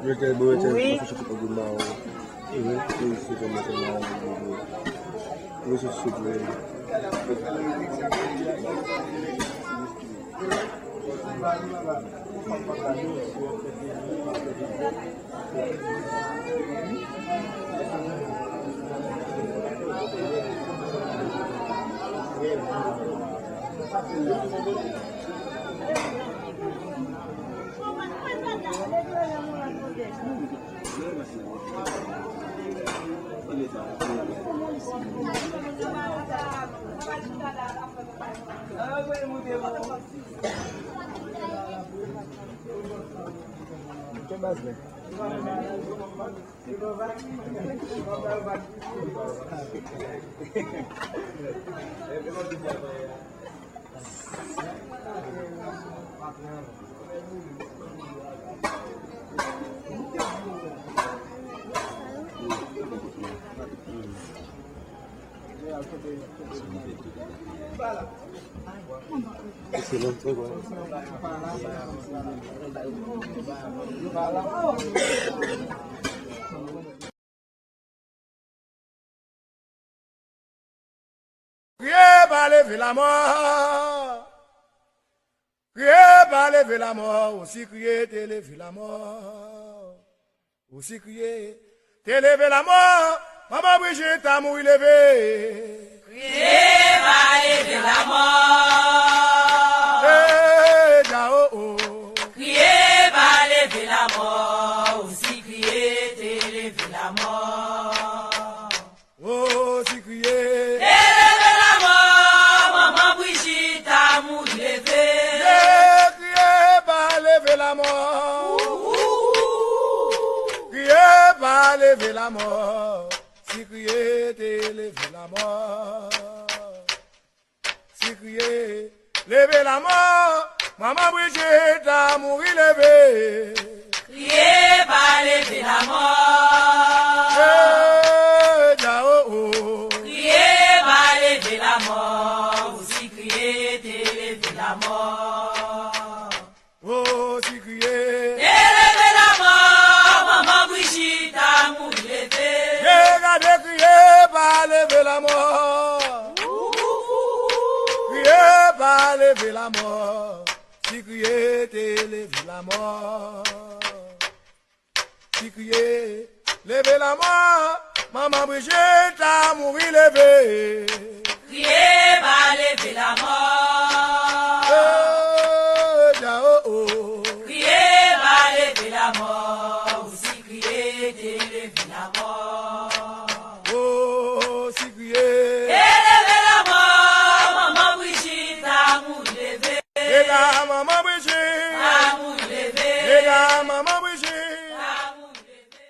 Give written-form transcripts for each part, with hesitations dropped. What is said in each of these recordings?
Oui. Criez par lever la mort. Criez par lever la mort. Aussi criez, t'élever la mort. Aussi criez, t'élever la mort. Maman Brigitte a mouru levé. Criez par lever la mort. Eh, ja, oh, oh. Criez par lever la mort. Aussi criez, t'élever la mort. Oh, aussi criez. T'élever la mort. Maman Brigitte a mouru levé. Criez par lever la mort. Criez par lever la mort. Si criez, t'élever la mort. Si criez, levez la mort. Maman Brigitte a mouru levé. Criez par lever la mort. Eh, ja, oh, oh. Criez par lever la mort. Aussi criez, t'élever la mort. Oh, si criez. T'élever la mort. Maman Brigitte a mouru levé. Regardez, criez par lever la mort. Criez par lever la mort. Si criez, t'élever la mort. Si criez, levez la mort. Maman Brigitte a mouru levé. Criez par lever la mort. Eh, ja, oh, oh. Criez par lever la mort. Aussi criez, t'élever la mort. Oh, si criez. T'élever la mort. Maman Brigitte a mouru levé. Et la maman Brigitte. A mouru levé. Et la maman Brigitte. A mouru levé.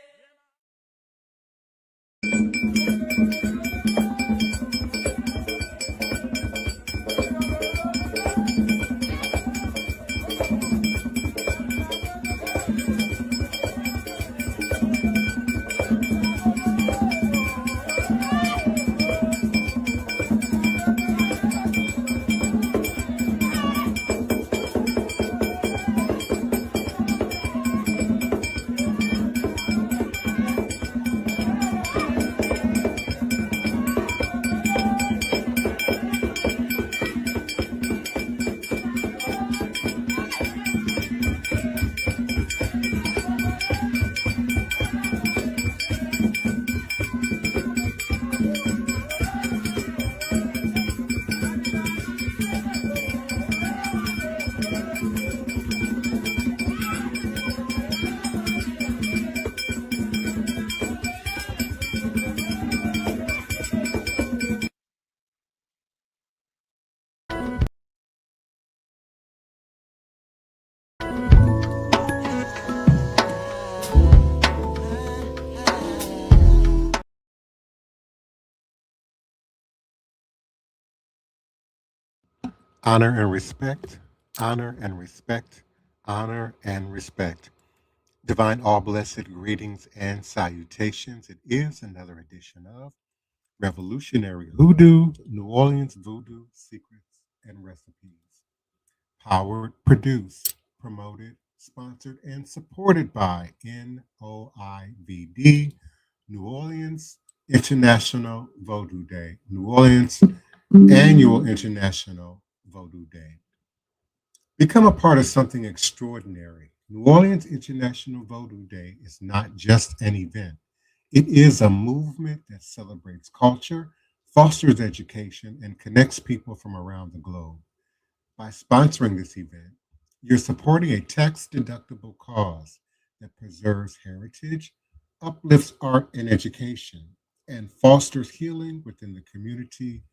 Honor and respect, honor and respect, honor and respect. Divine all blessed greetings and salutations. It is another edition of Revolutionary Hoodoo, New Orleans Voodoo Secrets and Recipes. Powered, produced, promoted, sponsored and supported by NOIVD, New Orleans International Vodou Day, New Orleans Annual International Vodou Day. Become a part of something extraordinary. New Orleans International Vodou Day is not just an event. It is a movement that celebrates culture, fosters education, and connects people from around the globe. By sponsoring this event, you're supporting a tax-deductible cause that preserves heritage, uplifts art and education, and fosters healing within the community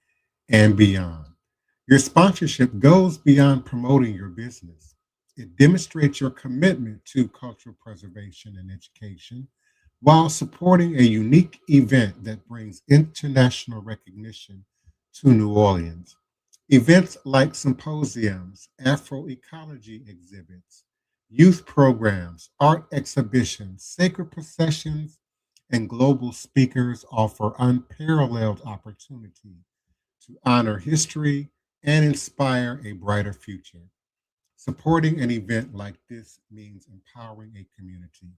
and beyond. Your sponsorship goes beyond promoting your business. It demonstrates your commitment to cultural preservation and education while supporting a unique event that brings international recognition to New Orleans. Events like symposiums, Afroecology exhibits, youth programs, art exhibitions, sacred processions, and global speakers offer unparalleled opportunity to honor history and inspire a brighter future. Supporting an event like this means empowering a community,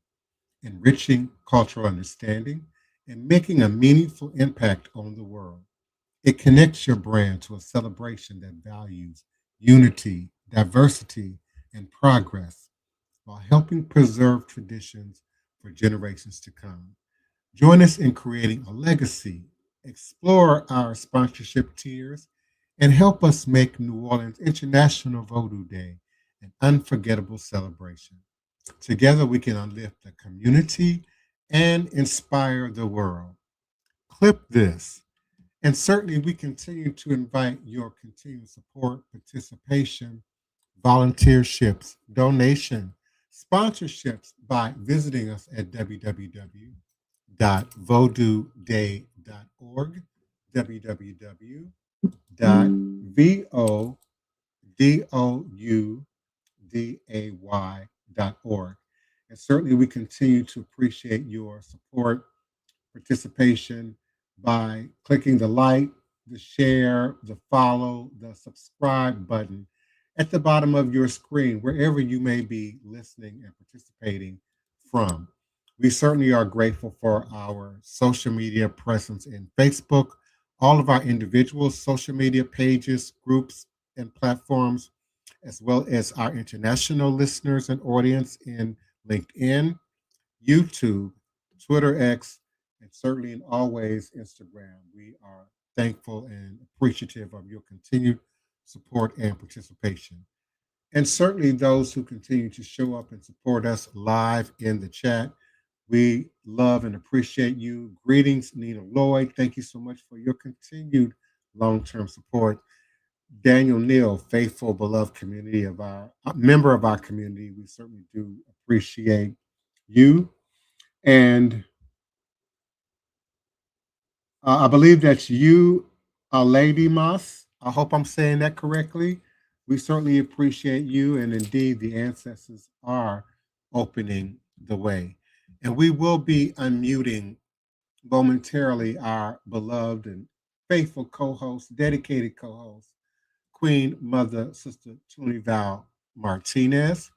enriching cultural understanding, and making a meaningful impact on the world. It connects your brand to a celebration that values unity, diversity, and progress while helping preserve traditions for generations to come. Join us in creating a legacy, explore our sponsorship tiers, and help us make New Orleans International Vodou Day an unforgettable celebration. Together, we can uplift the community and inspire the world. Clip this. And certainly, we continue to invite your continued support, participation, volunteerships, donation, sponsorships by visiting us at www.voodooday.org, www.vodouday.org. And certainly, we continue to appreciate your support, participation by clicking the like, the share, the follow, the subscribe button at the bottom of your screen, wherever you may be listening and participating from. We certainly are grateful for our social media presence in Facebook, all of our individual social media pages, groups, and platforms, as well as our international listeners and audience in LinkedIn, YouTube, Twitter X, and certainly in always Instagram. We are thankful and appreciative of your continued support and participation. And certainly those who continue to show up and support us live in the chat. We love and appreciate you. Greetings, Nina Lloyd. Thank you so much for your continued long-term support. Daniel Neal, faithful, beloved community of our member of our community. We certainly do appreciate you. And I believe that's you, Lady Moss. I hope I'm saying that correctly. We certainly appreciate you, and indeed, the ancestors are opening the way. And we will be unmuting momentarily our beloved and faithful co-host, dedicated co-host, Queen Mother Sister Tony Val Martinez,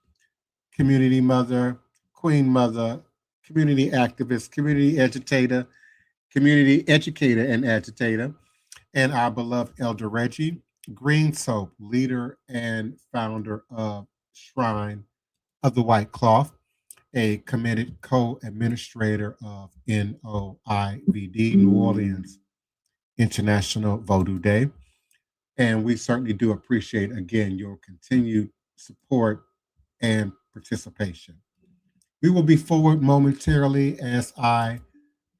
community mother, Queen Mother, community activist, community agitator, community educator and agitator, and our beloved Elder Reggie, Green Soap, leader and founder of Shrine of the White Cloth, a committed co-administrator of NOIVD, New Orleans International Vodou Day. And we certainly do appreciate, again, your continued support and participation. We will be forward momentarily as I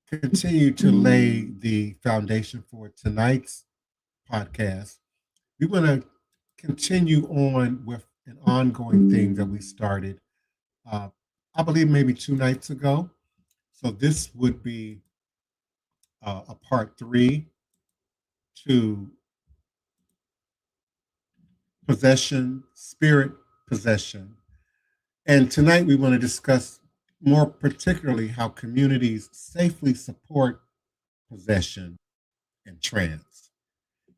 continue to lay the foundation for tonight's podcast. We want to continue on with an ongoing theme that we started, I believe, maybe 2 nights ago. So this would be a part 3 to possession, spirit possession. And tonight we want to discuss more particularly how communities safely support possession and trance.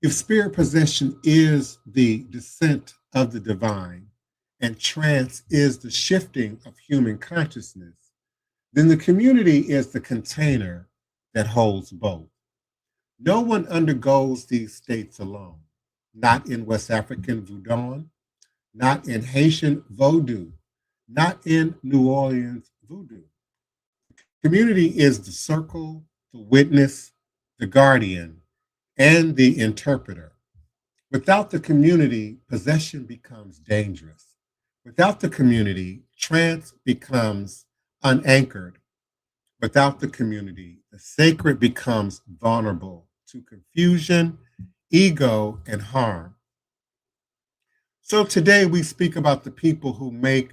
If spirit possession is the descent of the divine, and trance is the shifting of human consciousness, then the community is the container that holds both. No one undergoes these states alone, not in West African Voodoo, not in Haitian Vodou, not in New Orleans Voodoo. Community is the circle, the witness, the guardian, and the interpreter. Without the community, possession becomes dangerous. Without the community, trance becomes unanchored. Without the community, the sacred becomes vulnerable to confusion, ego, and harm. So today we speak about the people who make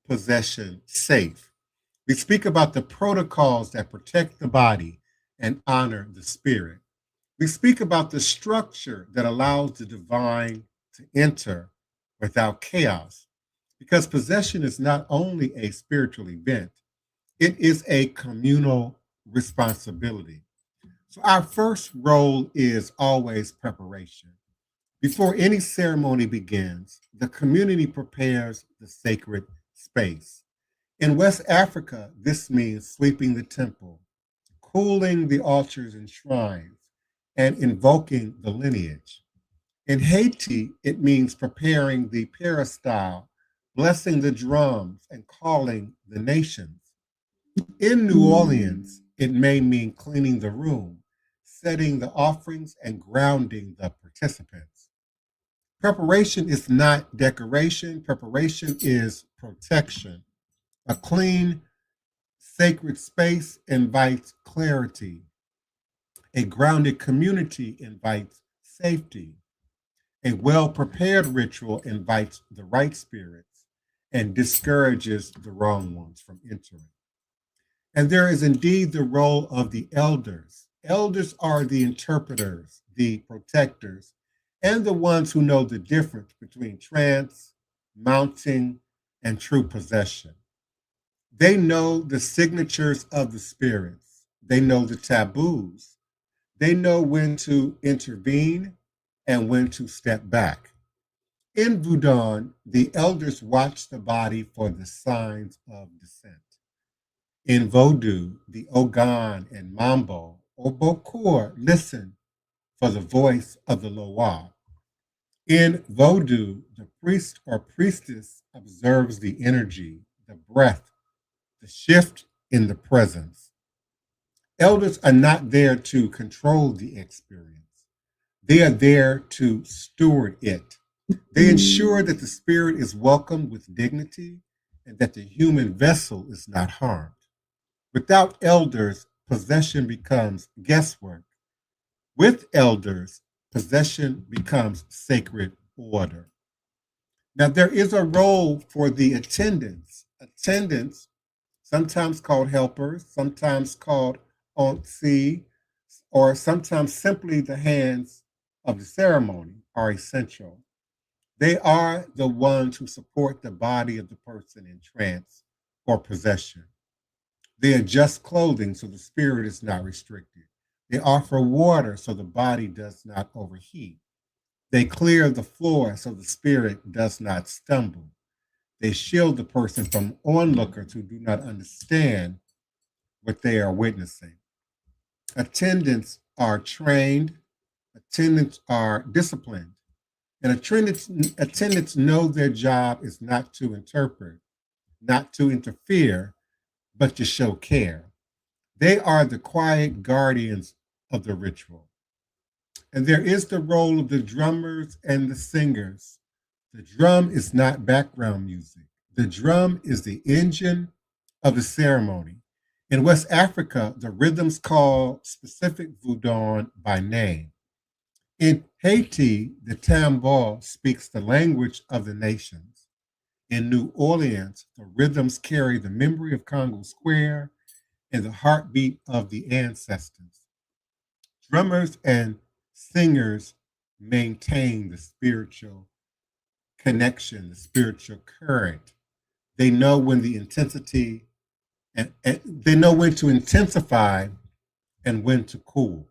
possession safe. We speak about the protocols that protect the body and honor the spirit. We speak about the structure that allows the divine to enter without chaos, because possession is not only a spiritual event, it is a communal responsibility. So our first role is always preparation. Before any ceremony begins, the community prepares the sacred space. In West Africa, this means sweeping the temple, cooling the altars and shrines, and invoking the lineage. In Haiti, it means preparing the peristyle, blessing the drums, and calling the nations. In New Orleans, it may mean cleaning the room, setting the offerings, and grounding the participants. Preparation is not decoration, preparation is protection. A clean, sacred space invites clarity. A grounded community invites safety. A well-prepared ritual invites the right spirits and discourages the wrong ones from entering. And there is indeed the role of the elders. Elders are the interpreters, the protectors, and the ones who know the difference between trance, mounting, and true possession. They know the signatures of the spirits. They know the taboos. They know when to intervene and when to step back. In Voodoo, the elders watch the body for the signs of descent. In Vodou, the oungan and mambo or bokor listen for the voice of the loa. In Vodou, the priest or priestess observes the energy, the breath, the shift in the presence. Elders are not there to control the experience. They are there to steward it. They ensure that the spirit is welcomed with dignity and that the human vessel is not harmed. Without elders, possession becomes guesswork. With elders, possession becomes sacred order. Now, there is a role for the attendants. Attendants, sometimes called helpers, sometimes called ontsi, or sometimes simply the hands of the ceremony, are essential. They are the ones who support the body of the person in trance or possession. They adjust clothing so the spirit is not restricted. They offer water so the body does not overheat. They clear the floor so the spirit does not stumble. They shield the person from onlookers who do not understand what they are witnessing. Attendants are trained, attendants are disciplined, and attendants know their job is not to interpret, not to interfere, but to show care. They are the quiet guardians of the ritual. And there is the role of the drummers and the singers. The drum is not background music. The drum is the engine of the ceremony. In West Africa, the rhythms call specific voodoo by name. In Haiti, the tambour speaks the language of the nations. In New Orleans, the rhythms carry the memory of Congo Square and the heartbeat of the ancestors. Drummers and singers maintain the spiritual connection, the spiritual current. They know when the intensity and they know when to intensify and when to cool.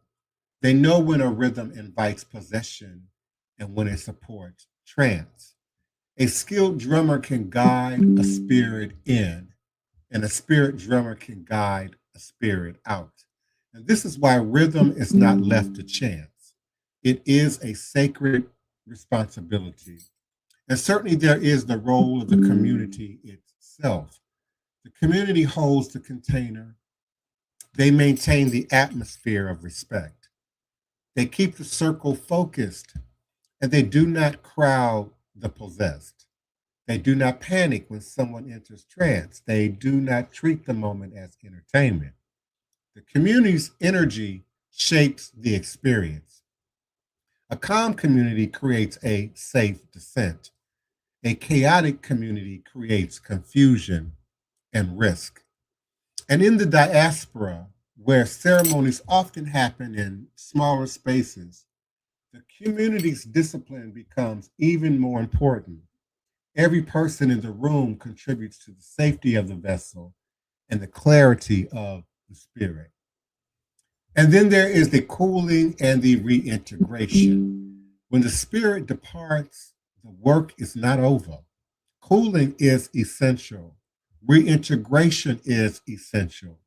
They know when a rhythm invites possession and when it supports trance. A skilled drummer can guide a spirit in, and a spirit drummer can guide a spirit out. And this is why rhythm is not left to chance. It is a sacred responsibility. And certainly there is the role of the community itself. The community holds the container. They maintain the atmosphere of respect. They keep the circle focused, and they do not crowd the possessed. They do not panic when someone enters trance. They do not treat the moment as entertainment. The community's energy shapes the experience. A calm community creates a safe descent. A chaotic community creates confusion and risk. And in the diaspora, where ceremonies often happen in smaller spaces, the community's discipline becomes even more important. Every person in the room contributes to the safety of the vessel and the clarity of the spirit. And then there is the cooling and the reintegration. When the spirit departs, the work is not over. Cooling is essential. Reintegration is essential.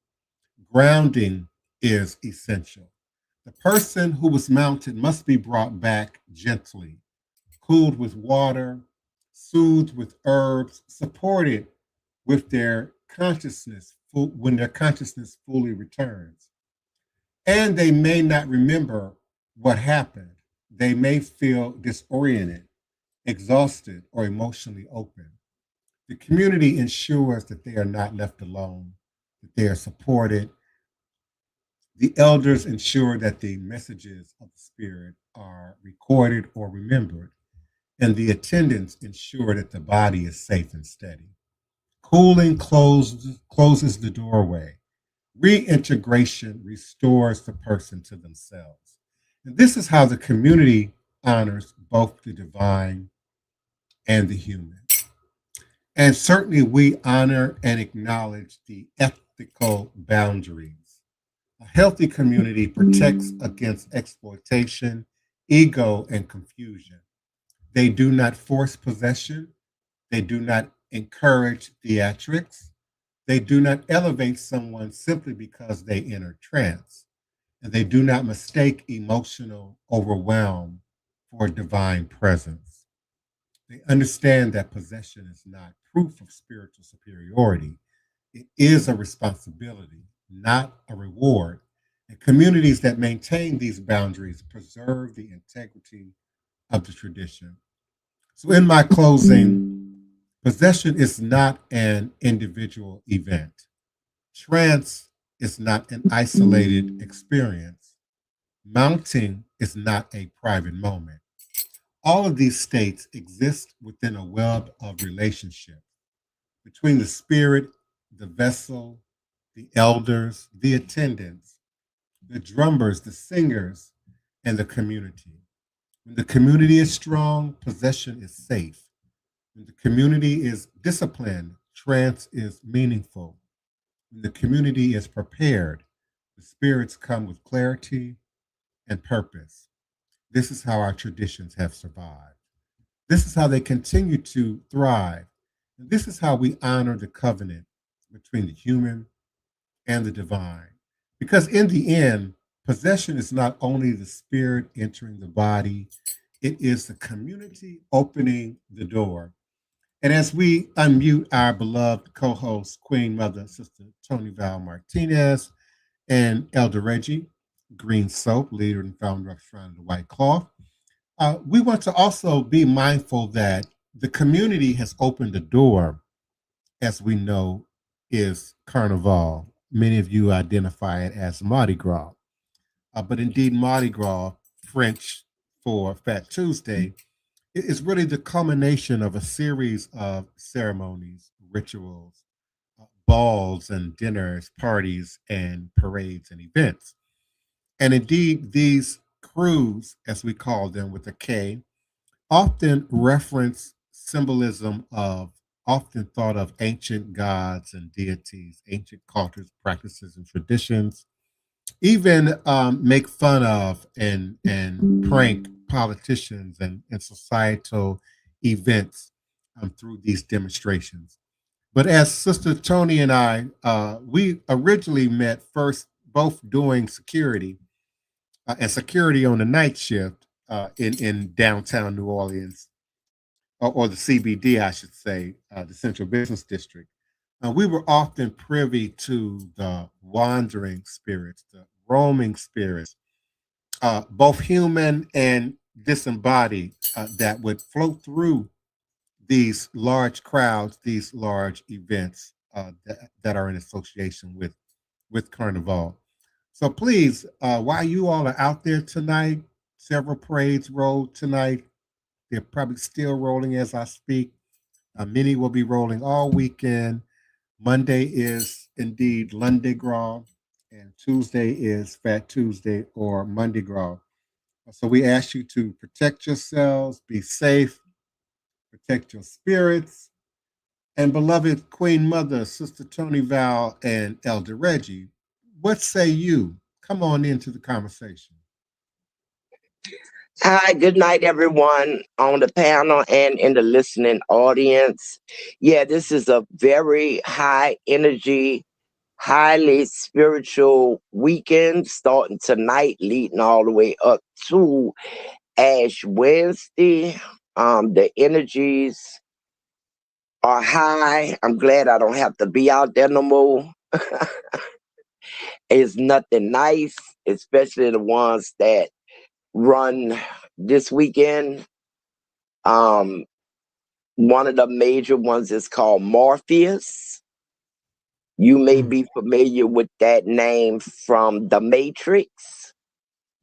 Grounding is essential. The person who was mounted must be brought back gently, cooled with water, soothed with herbs, supported with their consciousness when their consciousness fully returns. And they may not remember what happened. They may feel disoriented, exhausted, or emotionally open. The community ensures that they are not left alone, that they are supported. The elders ensure that the messages of the Spirit are recorded or remembered, and the attendants ensure that the body is safe and steady. Cooling closes the doorway. Reintegration restores the person to themselves. And this is how the community honors both the divine and the human. And certainly we honor and acknowledge the ethical boundaries. A healthy community protects against exploitation, ego, and confusion. They do not force possession. They do not encourage theatrics. They do not elevate someone simply because they enter trance. And they do not mistake emotional overwhelm for divine presence. They understand that possession is not proof of spiritual superiority. It is a responsibility, not a reward. And communities that maintain these boundaries preserve the integrity of the tradition. So, in my closing, possession is not an individual event. Trance is not an isolated experience. Mounting is not a private moment. All of these states exist within a web of relationship between the spirit, the vessel, the elders, the attendants, the drummers, the singers, and the community. When the community is strong, possession is safe. When the community is disciplined, trance is meaningful. When the community is prepared, the spirits come with clarity and purpose. This is how our traditions have survived. This is how they continue to thrive. And this is how we honor the covenant between the human and the divine. Because in the end, possession is not only the spirit entering the body, it is the community opening the door. And as we unmute our beloved co-host, Queen Mother, Sister Tony Val Martinez, and Elder Reggie, Green Soap, leader and founder of Shrine of the White Cloth, we want to also be mindful that the community has opened the door, as we know, is Carnival. Many of you identify it as Mardi Gras. But indeed, Mardi Gras, French for Fat Tuesday, is really the culmination of a series of ceremonies, rituals, balls and dinners, parties and parades and events. And indeed, these crews, as we call them with a K, often reference symbolism of often thought of ancient gods and deities, ancient cultures, practices, and traditions, even make fun of and prank politicians and societal events through these demonstrations. But as Sister Tony and I, we originally met first both doing security and security on the night shift in downtown New Orleans, or the CBD, I should say, the Central Business District. We were often privy to the wandering spirits, the roaming spirits, both human and disembodied, that would float through these large crowds, these large events that are in association with Carnival. So please, while you all are out there tonight, several parades roll tonight. They're probably still rolling as I speak. Many will be rolling all weekend. Monday is indeed Lundi Gras, and Tuesday is Fat Tuesday or Monday Gras. So we ask you to protect yourselves, be safe, protect your spirits. And beloved Queen Mother, Sister Tony Val, and Elder Reggie, what say you? Come on into the conversation. Hi, good night, everyone on the panel and in the listening audience. Yeah, this is a very high energy, highly spiritual weekend starting tonight, leading all the way up to Ash Wednesday. The energies are high. I'm glad I don't have to be out there no more. It's nothing nice, especially the ones that run this weekend. One of the major ones is called Morpheus. You may be familiar with that name from The Matrix,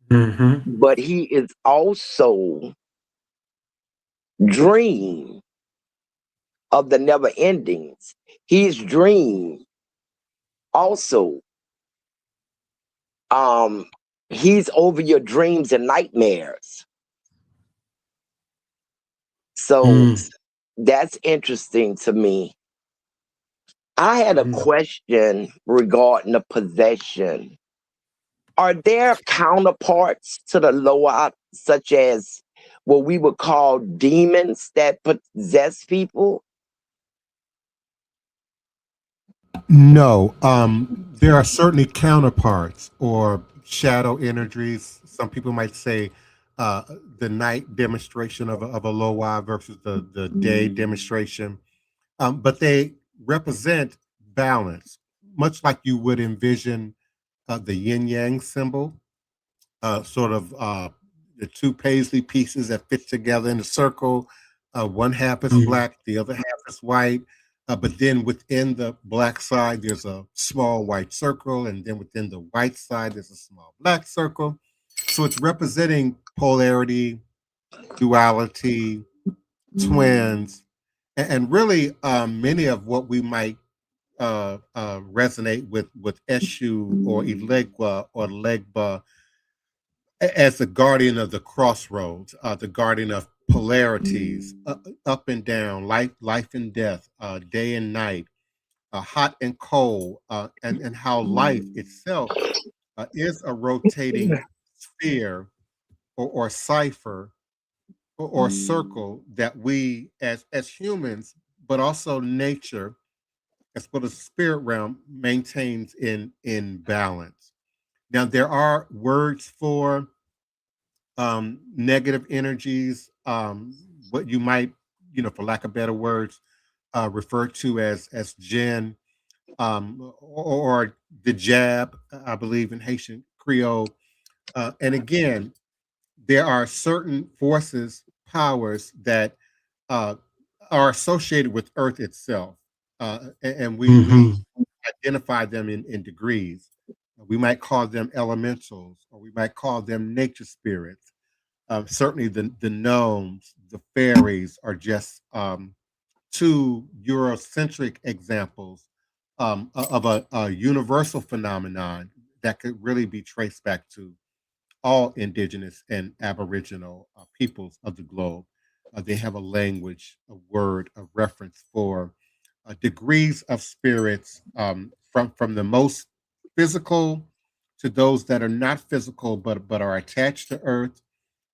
but he is also Dream of the Never Endings. He's Dream also. He's over your dreams and nightmares. So that's interesting to me. I had a question regarding the possession. Are there counterparts to the lower, such as what we would call demons that possess people? No, there are certainly counterparts or shadow energies. Some people might say the night demonstration of a low versus the day demonstration, but they represent balance, much like you would envision the yin yang symbol, sort of the two paisley pieces that fit together in a circle. One half is black, the other half is white. But then within the black side, there's a small white circle, and then within the white side, there's a small black circle. So it's representing polarity, duality, twins, and really many of what we might resonate with Eshu or Elegua or Legba as the guardian of the crossroads, the guardian of polarities, up and down, life and death, day and night, hot and cold, and how life itself is a rotating sphere or cipher or circle that we as humans, but also nature, as well as the spirit realm, maintains in balance. Now there are words for negative energies, what you might, for lack of better words, refer to as jinn, or the jab, I believe in Haitian Creole. And again, there are certain forces, powers that uh, are associated with Earth itself, and we identify them in degrees. We might call them elementals, or we might call them nature spirits. Certainly, the gnomes, the fairies are just two Eurocentric examples of a universal phenomenon that could really be traced back to all indigenous and aboriginal peoples of the globe. They have a language, a word, a reference for degrees of spirits, from the most physical to those that are not physical but are attached to earth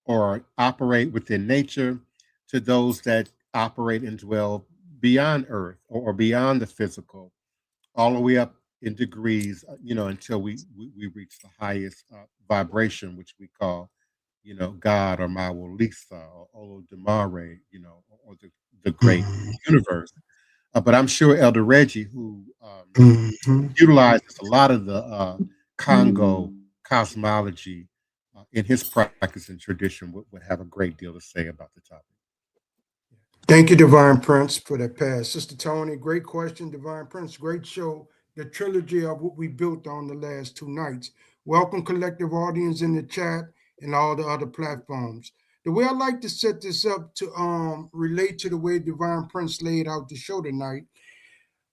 or operate within nature, to those that operate and dwell beyond earth or beyond the physical, all the way up in degrees, until we reach the highest vibration, which we call, God or Mawolisa or Olodumare, or the great universe. But I'm sure Elder Reggie, who Mhm. utilizes a lot of the Congo cosmology in his practice and tradition, would have a great deal to say about the topic. Thank you, Divine Prince, for that pass. Sister Tony, great question. Divine Prince, great show. The trilogy of what we built on the last 2 nights. Welcome, collective audience in the chat and all the other platforms. The way I like to set this up to relate to the way Divine Prince laid out the show tonight,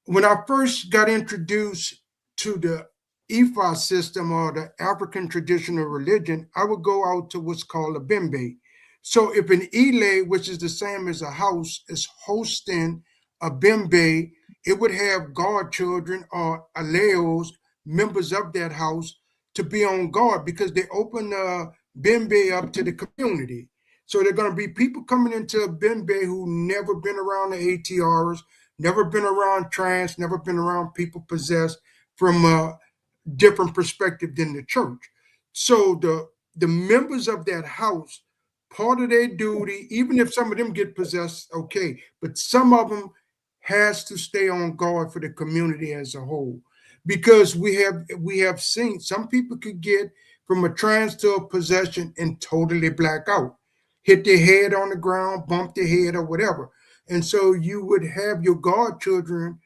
when I first got introduced to the Ifa system or the African traditional religion, I would go out to what's called a bimbe. So if an ile, which is the same as a house, is hosting a bimbe, it would have godchildren or aleos, members of that house, to be on guard because they open the bimbe up to the community. So they're going to be people coming into a bimbe who never been around the ATRs, never been around trance, never been around people possessed from a different perspective than the church. So the members of that house, part of their duty, even if some of them get possessed, okay, but some of them has to stay on guard for the community as a whole. Because we have seen some people could get from a trance to a possession and totally black out, hit their head on the ground, bump their head or whatever. And so you would have your godchildren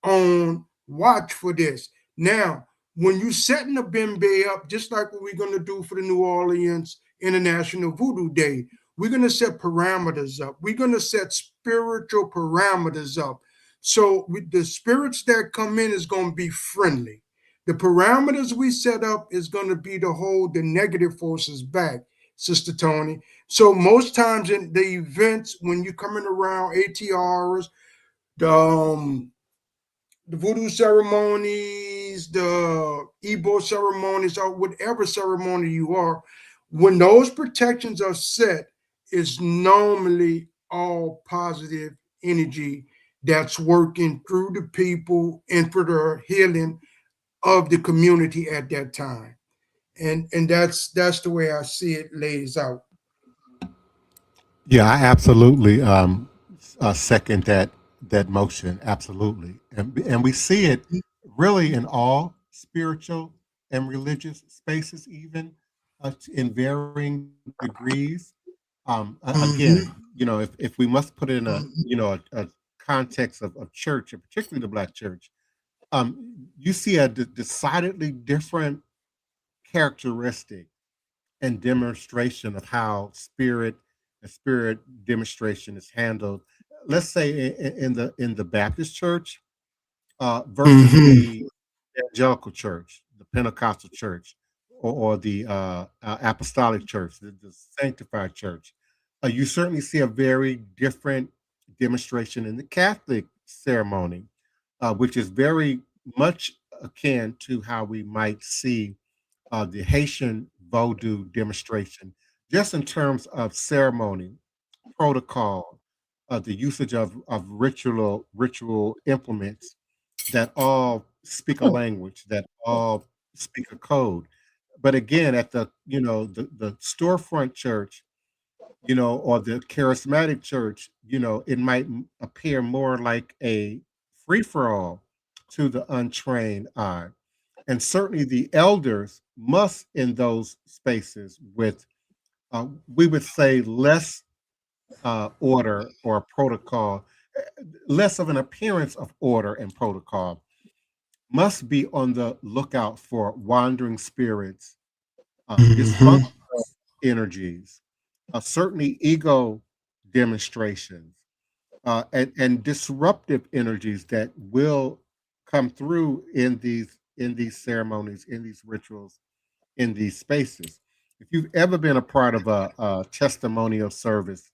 on watch for this. Now, when you setting the bimbe up, just like what we're going to do for the New Orleans International Voodoo Day, we're going to set parameters up. We're going to set spiritual parameters up. So with the spirits that come in is going to be friendly. The parameters we set up is going to be to hold the negative forces back, Sister Tony. So most times in the events when you're coming around ATRs, the the voodoo ceremonies, the Igbo ceremonies, or whatever ceremony you are, when those protections are set, it's normally all positive energy that's working through the people and for the healing of the community at that time. And that's the way I see it lays out. Yeah, I absolutely second that motion. Absolutely, and we see it really in all spiritual and religious spaces, even in varying degrees. Again, Mhm. if we must put it in a context of church, and particularly the Black church, you see a decidedly different characteristic and demonstration of how spirit demonstration is handled. Let's say in the Baptist church versus Mhm. the evangelical church, the Pentecostal church, or the apostolic church, the sanctified church. You certainly see a very different demonstration in the Catholic ceremony, which is very much akin to how we might see the Haitian Vodou demonstration, just in terms of ceremony, protocol, the usage of ritual implements that all speak a language, that all speak a code. But again, at the storefront church, or the charismatic church, it might appear more like a free for all to the untrained eye. And certainly the elders must, in those spaces with, we would say, less order or protocol, less of an appearance of order and protocol, must be on the lookout for wandering spirits, Mhm. dysfunctional energies, certainly ego demonstrations, and disruptive energies that will come through in these ceremonies, in these rituals, in these spaces. If you've ever been a part of a testimonial service,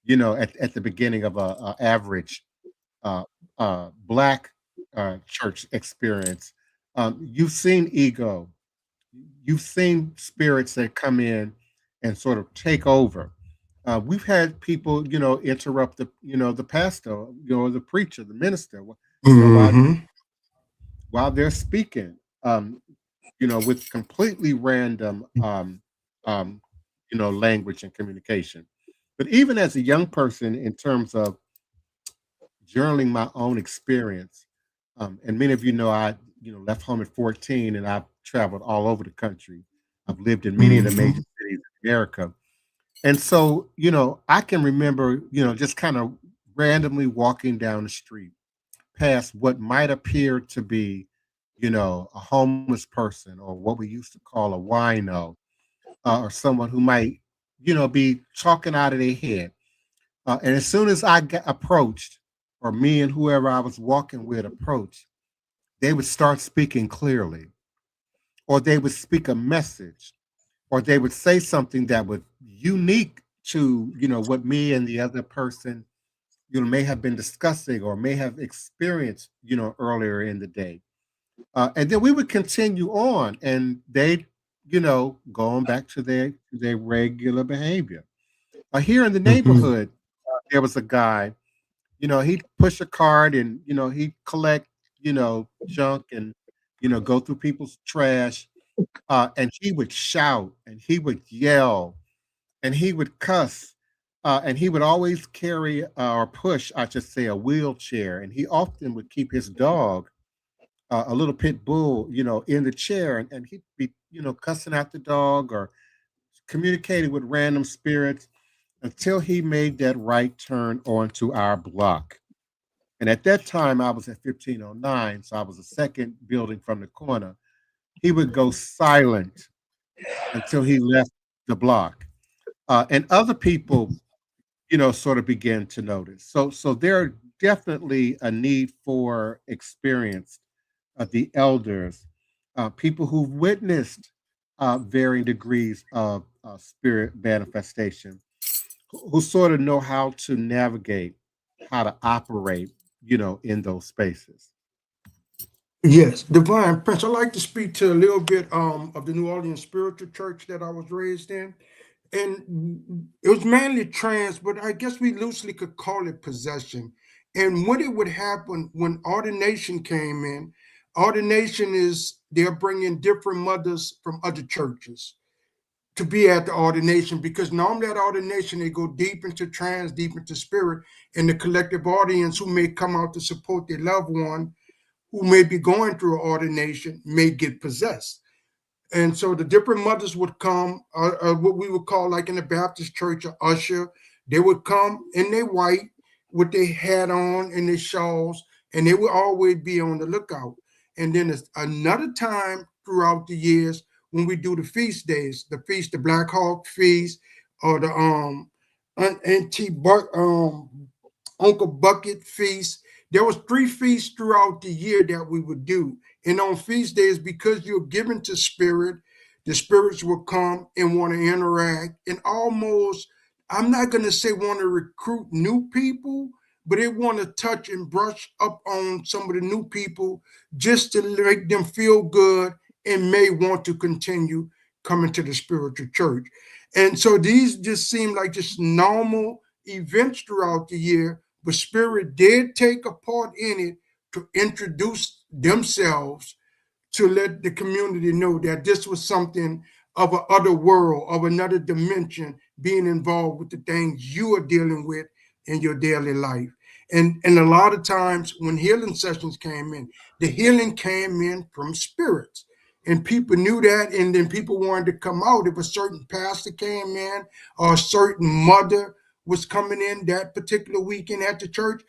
at the beginning of a average uh, black church experience, you've seen ego, you've seen spirits that come in and sort of take over. We've had people, interrupt the pastor, the preacher, the minister, you know, while Mm-hmm. while they're speaking, with completely random, um, language and communication. But even as a young person, in terms of journaling my own experience, and many of you know I, left home at 14, and I've traveled all over the country. I've lived in many of the major Mm-hmm. cities in America. And so, I can remember, just kind of randomly walking down the street past what might appear to be, a homeless person, or what we used to call a wino, or someone who might, be talking out of their head. And as soon as I got approached, or me and whoever I was walking with approached, they would start speaking clearly, or they would speak a message, or they would say something that was unique to, what me and the other person, may have been discussing or may have experienced, earlier in the day. And then we would continue on, and they, going back to their regular behavior. Here in the Mm-hmm. neighborhood, there was a guy, he'd push a cart, and, he'd collect, junk, and, go through people's trash. And he would shout, and he would yell, and he would cuss. And he would always carry, or push, I should say, a wheelchair. And he often would keep his dog, a little pit bull, in the chair, and he'd be, cussing out the dog, or communicating with random spirits, until he made that right turn onto our block. And at that time, I was at 1509, so I was the second building from the corner. He would go silent until he left the block. And other people, sort of began to notice. So there definitely a need for experienced, the elders, people who've witnessed, varying degrees of, spirit manifestation, who sort of know how to navigate, how to operate, in those spaces. Yes, Divine Prince. I'd like to speak to a little bit of the New Orleans spiritual church that I was raised in. And it was mainly trance, but I guess we loosely could call it possession. And what it would happen when ordination came in, ordination is they're bringing different mothers from other churches to be at the ordination, because normally at ordination they go deep into trance, deep into spirit, and the collective audience who may come out to support their loved one who may be going through ordination may get possessed. And so the different mothers would come, what we would call, like in the Baptist church, a usher. They would come in their white with their hat on and their shawls, and they would always be on the lookout. And then there's another time throughout the years when we do the feast days, the feast, the Black Hawk feast, or the Auntie Uncle Bucket feast. There was 3 feasts throughout the year that we would do. And on feast days, because you're given to spirit, the spirits will come and want to interact and almost, I'm not going to say want to recruit new people, but they want to touch and brush up on some of the new people just to make them feel good and may want to continue coming to the spiritual church. And so these just seem like just normal events throughout the year, but spirit did take a part in it to introduce themselves to let the community know that this was something of an other world, of another dimension, being involved with the things you are dealing with in your daily life. And a lot of times when healing sessions came in, the healing came in from spirits. And people knew that, and then people wanted to come out. If a certain pastor came in or a certain mother was coming in that particular weekend at the church,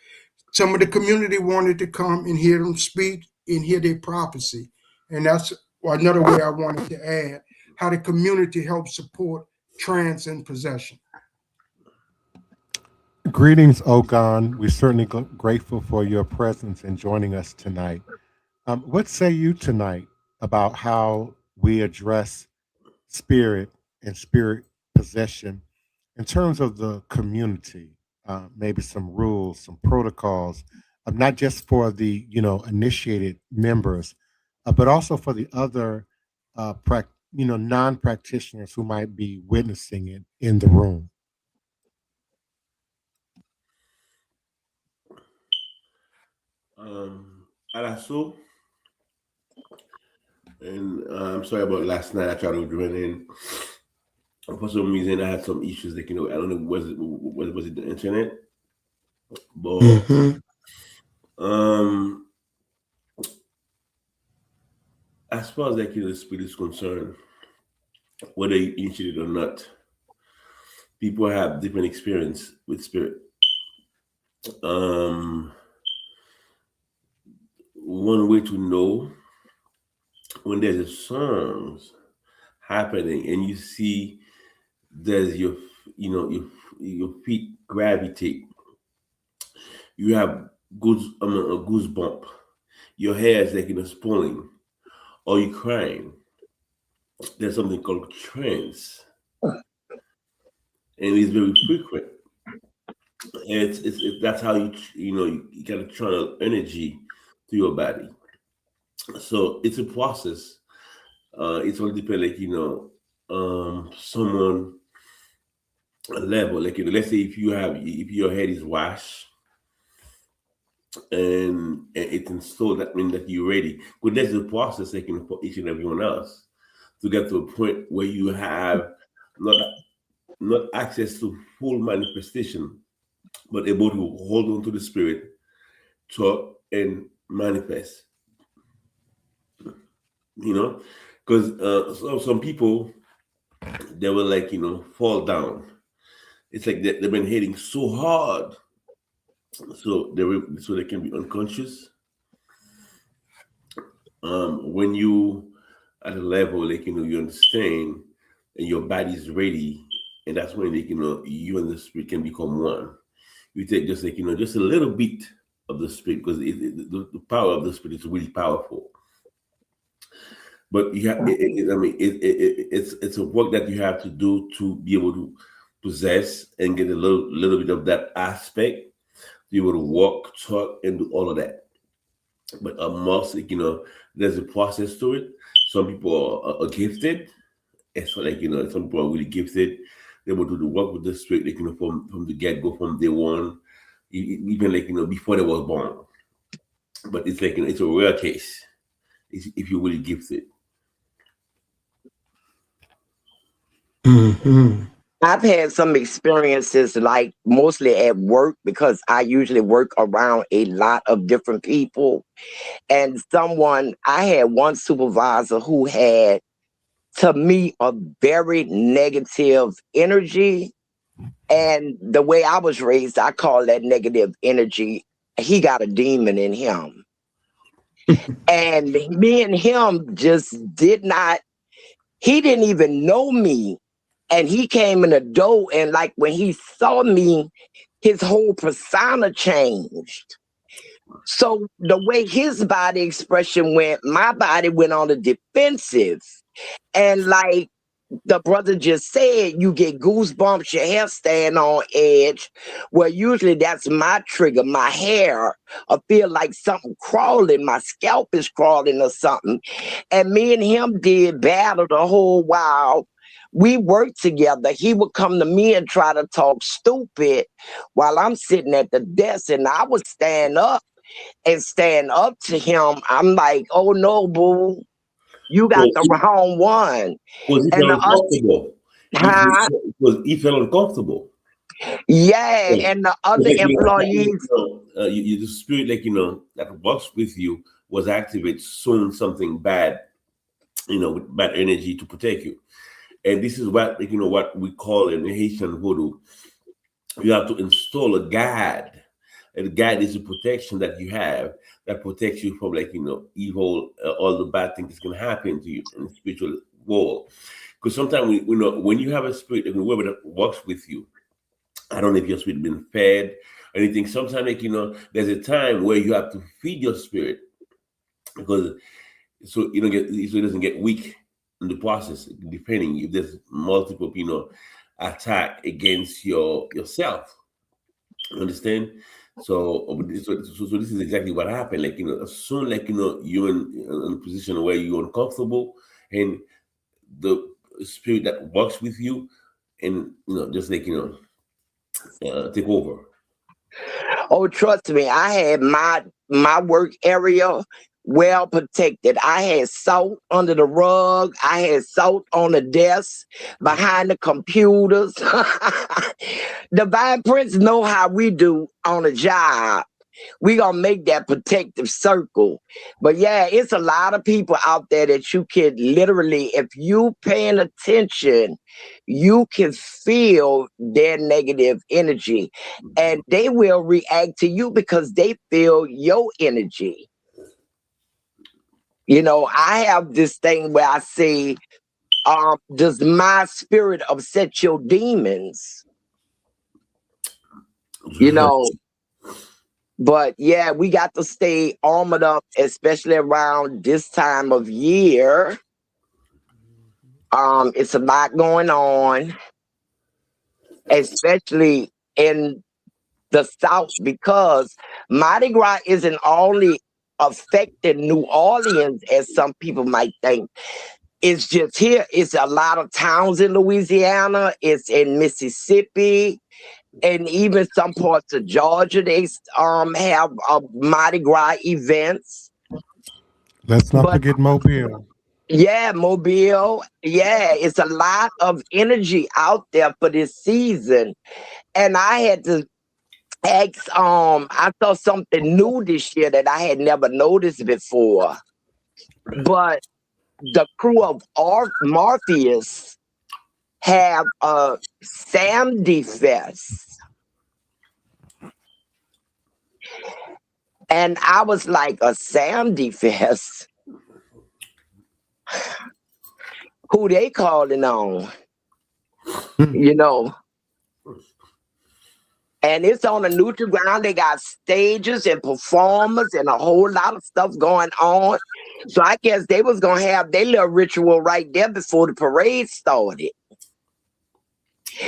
some of the community wanted to come and hear them speak and hear their prophecy. And that's another way I wanted to add how the community helps support trance and possession. Greetings, Ogon. We're certainly grateful for your presence and joining us tonight. What say you tonight about how we address spirit and spirit possession in terms of the community? Maybe some rules, some protocols, not just for the initiated members, but also for the other non-practitioners who might be witnessing it in the room. Alasso, and I'm sorry about last night. I tried to join in. For some reason, I had some issues. Like I don't know, was it the internet? But Mm-hmm. um, as far as the spirit is concerned, whether you initiate it or not, people have different experience with spirit. Um, One way to know when there's a songs happening and you see there's your feet gravitate, you have a goosebump, your hair is pulling, or you crying. There's something called trance, and it's very frequent. It's that's how you gotta channel energy to your body. So it's a process. It's all depend someone a level let's say if your head is washed and it's installed, that means that you're ready. But there's a process for each and everyone else to get to a point where you have not not access to full manifestation, but able to hold on to the spirit, talk and manifest. Because some people, they will fall down. It's like they've been hitting so hard, so they can be unconscious. When you at a level you understand and your body is ready, and that's when you and the spirit can become one. You take just just a little bit of the spirit, because the power of the spirit is really powerful. But you have, it's a work that you have to do to be able to possess and get a little bit of that aspect, to be able to walk, talk, and do all of that. But a must, there's a process to it. Some people are gifted, and so some people are really gifted. They will do the work with the spirit, from the get go, from day one, even before they was born. But it's it's a rare case if you're really gifted. Mm-hmm. I've had some experiences, like mostly at work, because I usually work around a lot of different people. And I had one supervisor who had, to me, a very negative energy. And the way I was raised, I call that negative energy, he got a demon in him. And me and him just he didn't even know me. And he came in the door, and like when he saw me, his whole persona changed. So the way his body expression went, my body went on the defensive. And like the brother just said, you get goosebumps, your hair stand on edge. Well, usually that's my trigger, my hair. I feel like something crawling, my scalp is crawling or something. And me and him did battle the whole while. We worked together. He would come to me and try to talk stupid while I'm sitting at the desk, and I would stand up to him. I'm like, oh no, boo, you got the wrong one. Because he And felt the other, uncomfortable. huh? He felt uncomfortable. Yeah, Yeah. and the It's other employees, the spirit, that works with you was activated soon something bad, with bad energy to protect you. And this is what we call in Haitian Voodoo. You have to install a guide. And the guide is a protection that you have that protects you from evil, all the bad things that can happen to you in the spiritual world. Because sometimes we know when you have a spirit, whoever that works with you, I don't know if your spirit been fed or anything. Sometimes there's a time where you have to feed your spirit, because so it doesn't get weak in the process. Depending if there's multiple attack against yourself. Understand? So this is exactly what happened. As soon you're in a position where you're uncomfortable, and the spirit that works with you, and just take over. oh, trust me, I had my work area well protected. I had salt under the rug. I had salt on the desk, behind the computers. Divine Prince know how we do on a job. We gonna make that protective circle. But yeah, it's a lot of people out there that you can literally, if you paying attention, you can feel their negative energy, and they will react to you because they feel your energy. You know, I have this thing where I say, does my spirit upset your demons? You know, but yeah, we got to stay armored up, especially around this time of year. It's a lot going on, especially in the South, because Mardi Gras isn't only affecting New Orleans as some people might think. It's just here. It's a lot of towns in Louisiana. It's in Mississippi, and even some parts of Georgia. They have Mardi Gras events. Let's not But forget Mobile. yeah, Mobile. Yeah, it's a lot of energy out there for this season, and I had to ask. I saw something new this year that I had never noticed before, but the crew of Morpheus have a Samedi Fest. And I was like, a Samedi Fest? Who they calling on? You know? And it's on a neutral ground. They got stages and performers and a whole lot of stuff going on. So I guess they was going to have their little ritual right there before the parade started.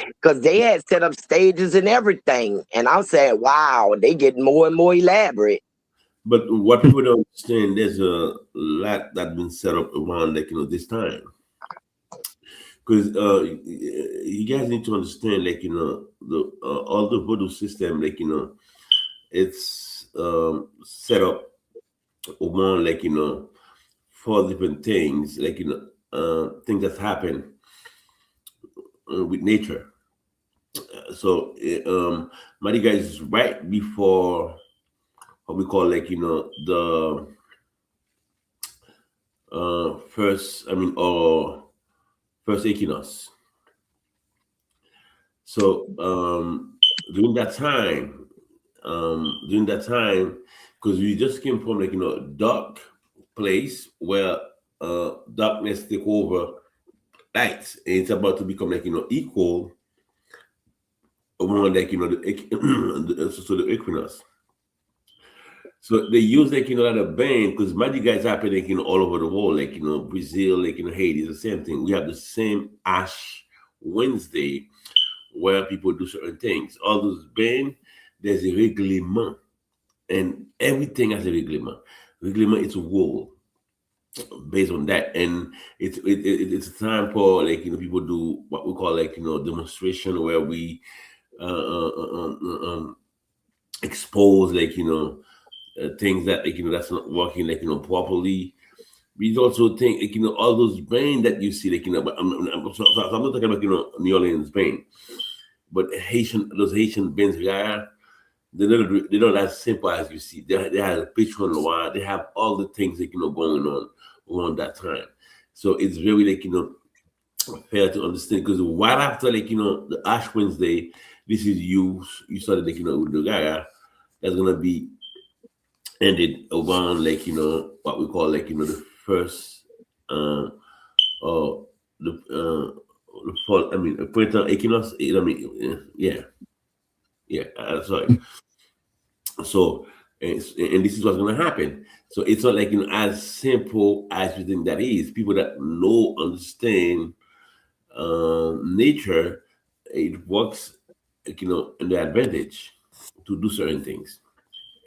Because they had set up stages and everything. And I'm saying, wow, they get more and more elaborate. But what people don't understand, there's a lot that's been set up around, like, this time. Because you guys need to understand, like, the all the voodoo system, like, it's set up around, like, 4 different things, like, things that happen with nature. So Mardi Gras is right before what we call, like, the first equinox. So during that time, because we just came from, like, dark place where darkness take over light, and it's about to become, like, equal around, like, the equinox. So they use, like, that of band, because Magic Guys happen, like, all over the world, like, Brazil, like, Haiti, the same thing. We have the same Ash Wednesday where people do certain things. All those band, there's a reglement, and everything has a reglement. Reglement is a rule based on that, and it's a time for, like, people do what we call, like, demonstration, where we expose, like, things that, like, that's not working, like, properly. We also think, like, all those brain that you see, like, but I'm not talking about, New Orleans brain, but those Haitian brains, they're not as simple as you see. They have a picture on the wall. They have all the things, like, going on around that time. So it's very, like, fair to understand, because right after, like, the Ash Wednesday, this is you started, like, with the Gaga, that's gonna be ended around, like, what we call, like, the first the fall, printemps equinox. Sorry. So and this is what's gonna happen. So it's not, like, as simple as you think that is. People that understand nature, it works, like, in their advantage to do certain things.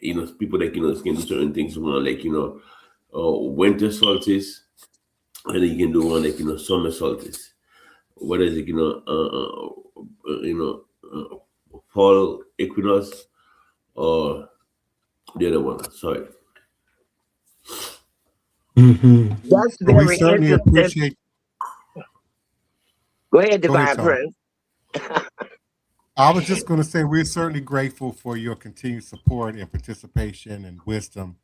People that, can do certain things around, like, winter solstice, and then you can do one, like, summer solstice. What is it, fall equinox, or The other one, sorry. That's We very certainly interesting. appreciate. Go ahead, Go ahead, Divine Tony. Prince. I was just going to say we're certainly grateful for your continued support and participation and wisdom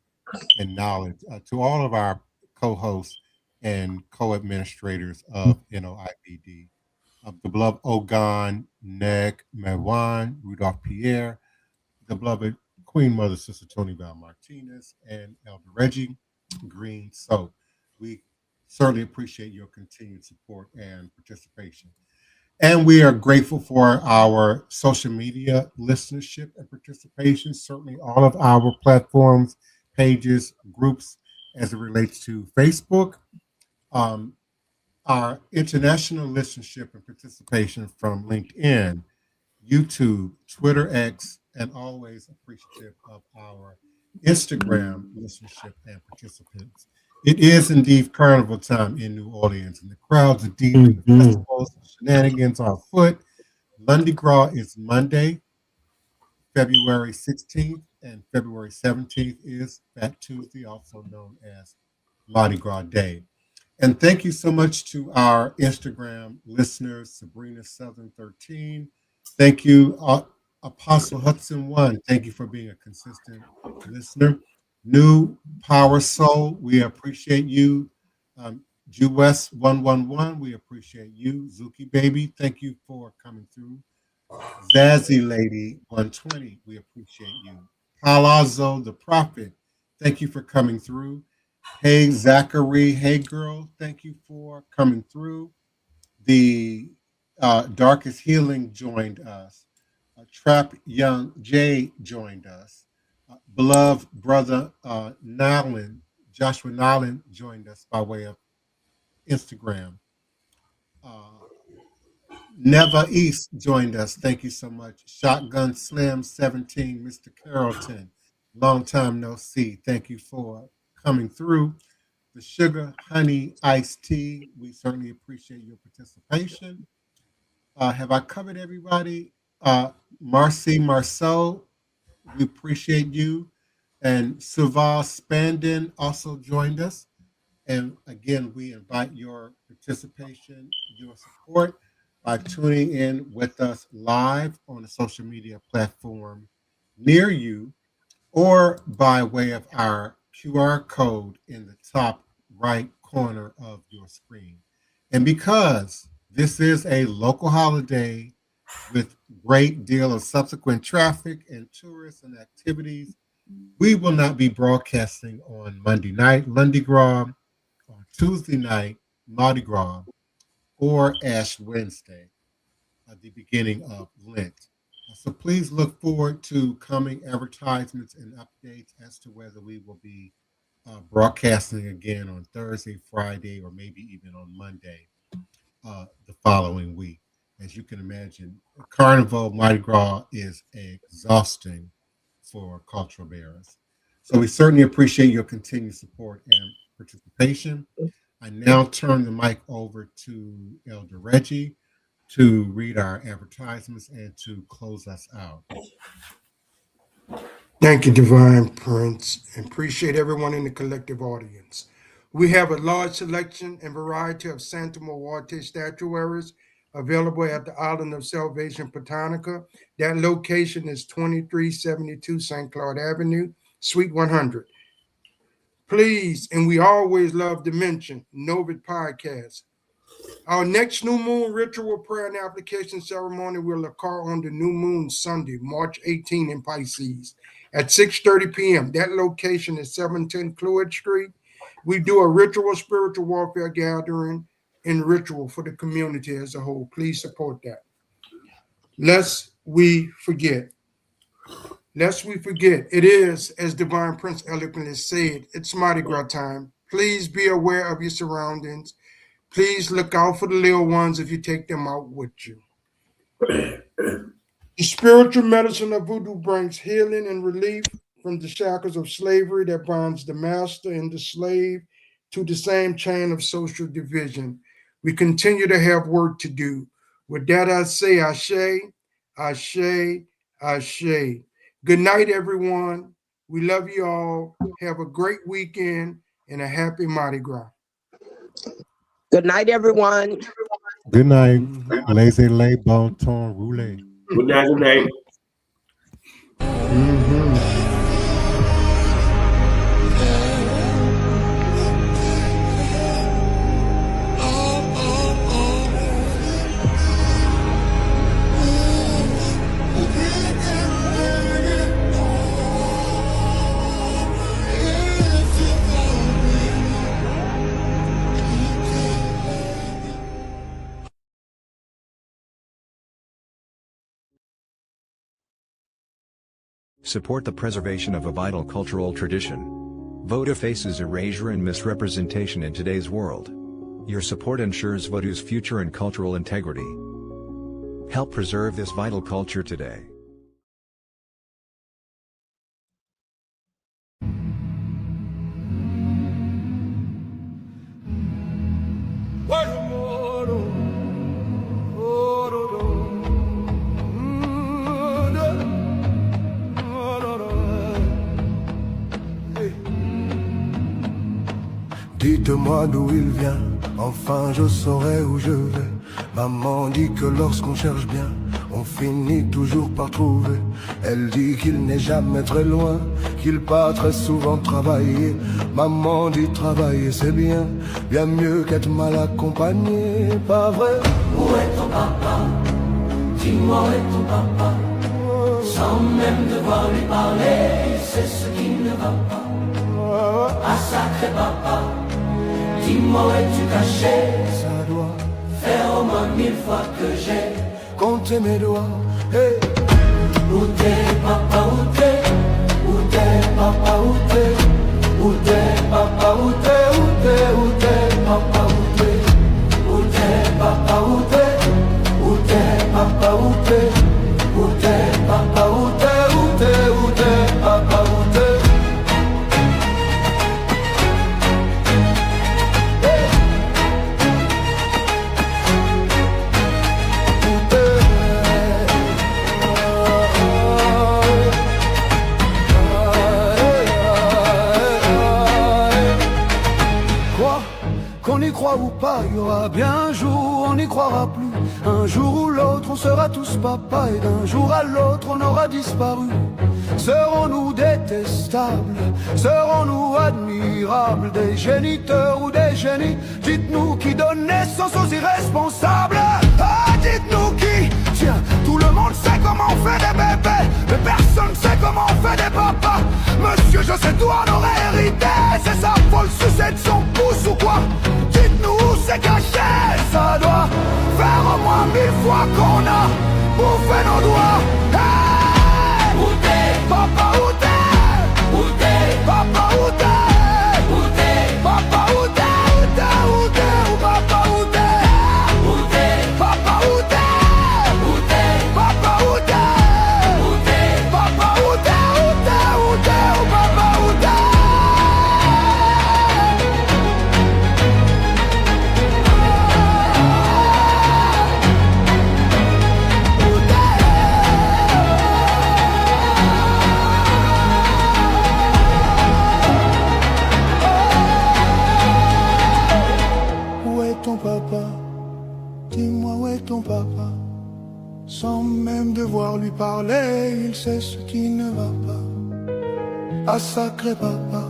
and knowledge to all of our co-hosts and co-administrators of NOIVD, the beloved Ogan, Nèg Mawon, Rudolph Pierre, the beloved Queen Mother Sister Tony Val Martinez, and Elder Reggie Green. So we certainly appreciate your continued support and participation. And we are grateful for our social media listenership and participation. Certainly, all of our platforms, pages, groups, as it relates to Facebook, um, our international listenership and participation from LinkedIn, YouTube, Twitter X, and always appreciative of our Instagram listenership and participants. It is indeed carnival time in New Orleans, and the crowds are deep in the festivals. Shenanigans are afoot. Lundi Gras is Monday, February 16th, and February 17th is Fat Tuesday, also known as Mardi Gras Day. And thank you so much to our Instagram listeners, Sabrina Southern 13. Thank you, Apostle Hudson 1. Thank you for being a consistent listener. New Power Soul, we appreciate you. Jew West 111, we appreciate you. Zuki Baby, thank you for coming through. Zazzy Lady 120, we appreciate you. Palazzo the Prophet, thank you for coming through. Hey Zachary, hey girl, thank you for coming through. The Darkest Healing joined us. Trap Young Jay joined us. Beloved brother Nolan, Joshua Nolan joined us by way of Instagram. Never East joined us. Thank you so much. Shotgun Slim 17, Mr. Carrollton. Long time no see. Thank you for coming through. The Sugar Honey Iced Tea, we certainly appreciate your participation. Have I covered everybody? Marcy Marceau, we appreciate you. And Suval Spandin also joined us. And again, we invite your participation, your support by tuning in with us live on a social media platform near you or by way of our QR code in the top right corner of your screen. And because this is a local holiday with great deal of subsequent traffic and tourists and activities, we will not be broadcasting on Monday night, Lundi Gras, on Tuesday night, Mardi Gras, or Ash Wednesday, at the beginning of Lent. So please look forward to coming advertisements and updates as to whether we will be broadcasting again on Thursday, Friday, or maybe even on Monday the following week. As you can imagine, Carnival Mardi Gras is exhausting for cultural bearers. So we certainly appreciate your continued support and participation. I now turn the mic over to Elder Reggie to read our advertisements and to close us out. Thank you, Divine Prince, and appreciate everyone in the collective audience. We have a large selection and variety of Santa Muerte statuaries available at the Island of Salvation, Botanica. That location is 2372 St. Claude Avenue, Suite 100. Please, and we always love to mention NOIVD Podcast. Our next new moon ritual prayer and application ceremony will occur on the new moon Sunday, March 18 in Pisces at 6:30 p.m. That location is 710 Cloyd Street. We do a ritual spiritual warfare gathering and ritual for the community as a whole. Please support that. Lest we forget. It is, as Divine Prince eloquently said, it's Mardi Gras time. Please be aware of your surroundings. Please look out for the little ones if you take them out with you. The spiritual medicine of voodoo brings healing and relief from the shackles of slavery that binds the master and the slave to the same chain of social division. We continue to have work to do. With that, I say, Ashe, Ashe, Ashe. Good night, everyone. We love you all. Have a great weekend and a happy Mardi Gras. Good night, everyone. Good night. Laissez les bon temps rouler. Good night, good night. Support the preservation of a vital cultural tradition. Vodou faces erasure and misrepresentation in today's world. Your support ensures Vodou's future and cultural integrity. Help preserve this vital culture today. Dites-moi d'où il vient, enfin je saurai où je vais. Maman dit que lorsqu'on cherche bien, on finit toujours par trouver. Elle dit qu'il n'est jamais très loin, qu'il part très souvent travailler. Maman dit travailler c'est bien, bien mieux qu'être mal accompagné, pas vrai? Où est ton papa? Dis-moi où est ton papa? Sans même devoir lui parler, il sait ce qui ne va pas. Ah sacré papa, dis-moi où es-tu caché? Ça doit faire au moins 1000 fois que j'ai compté mes doigts. Hey. Où t'es papa, où t'es? Où t'es papa, où t'es? Où t'es papa, où t'es? Où t'es, où t'es papa, où t'es? Où t'es papa, où t'es? Où t'es papa, où t'es? Où t'es papa, où t'es? Où t'es, où t'es papa, où t'es? Qu'on y croit ou pas, il y aura bien un jour, on n'y croira plus. Un jour ou l'autre, on sera tous papa, et d'un jour à l'autre, on aura disparu. Serons-nous détestables? Serons-nous admirables? Des géniteurs ou des génies? Dites-nous qui donne naissance aux irresponsables. Ah, dites-nous qui? Tiens, tout le monde sait comment on fait des bébés, mais personne sait comment on fait des papas. Monsieur, je sais tout en aurait hérité. C'est sa folle sucette de son pouce ou quoi? Dites-nous où c'est caché. Ça doit faire au moins 1000 fois qu'on a bouffé nos doigts. Hey! Où t'es? Papa, où t'es? Où t'es? Papa, où t'es? Où t'es? Papa, où t'es? Où t'es? Où t'es? Où papa, où t'es? Où t'es? Papa, où t'es? Où t'es? Papa, où t'es? Où t'es? Papa, où t'es? Où t'es? Où t'es? Où papa, où t'es? Où est ton papa? Dis-moi où est ton papa? Sans même devoir lui parler, il sait ce qui ne va pas. Ah sacré papa,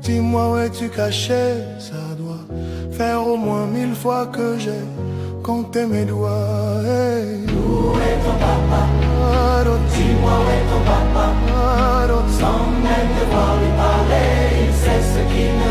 dis-moi où es-tu caché? Ça doit faire au moins 1000 fois que j'ai compté mes doigts. Hey. Où est ton papa? Dis-moi où est ton papa? Sans même devoir lui parler, il sait ce qui ne